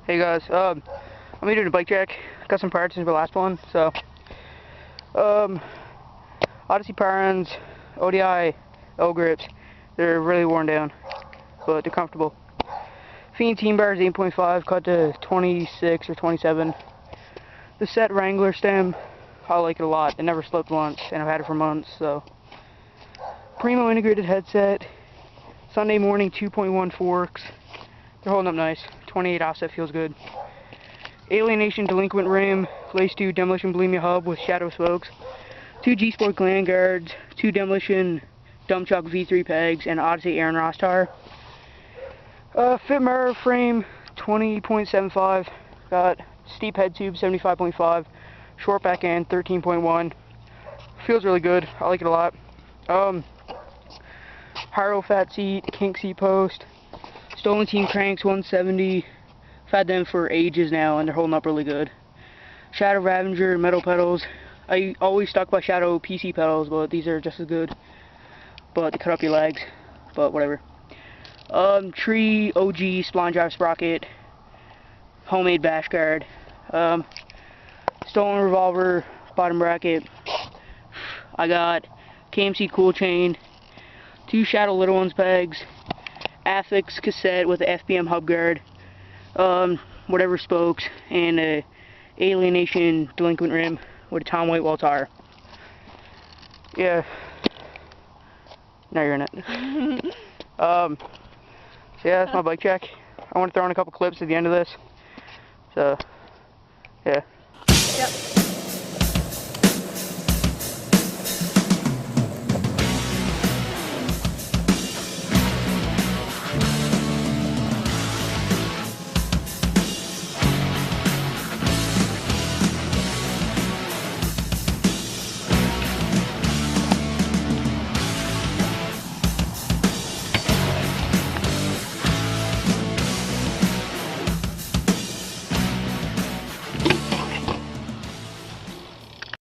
Hey guys, I'm doing a bike check. Got some parts in the last one, so Odyssey parens, ODI L grips. They're really worn down, but they're comfortable. Fiend team bar is 8.5, cut to 26 or 27. The set Wrangler stem, I like it a lot. It never slipped once, and I've had it for months. So, Primo integrated headset, Sunday morning 2.1 forks. They're holding up nice. 28 offset feels good. Alienation delinquent rim, lace 2 demolition bulimia hub with shadow spokes, 2 G-Sport gland guards, 2 demolition dumbchuck V3 pegs, and odyssey Aaron Ross tire. Fit Marv frame 20.75, got steep head tube 75.5, short back end 13.1. Feels really good. I like it a lot. Haro fat seat, kink seat post, stolen team cranks 170. I've had them for ages now and they're holding up really good. Shadow Ravenger metal pedals. I always stuck by Shadow PC pedals, but these are just as good. But they cut up your legs, but whatever. Tree OG spline drive sprocket, homemade bash guard, stolen revolver bottom bracket. I got KMC kool chain, 2 Shadow little ones pegs, affix cassette with the FBM hubguard, whatever spokes, and a alienation delinquent rim with a Tom Whitewell tire. Yeah. Now you're in it. So yeah, that's my bike check. I want to throw in a couple clips at the end of this. So, yeah. Yep.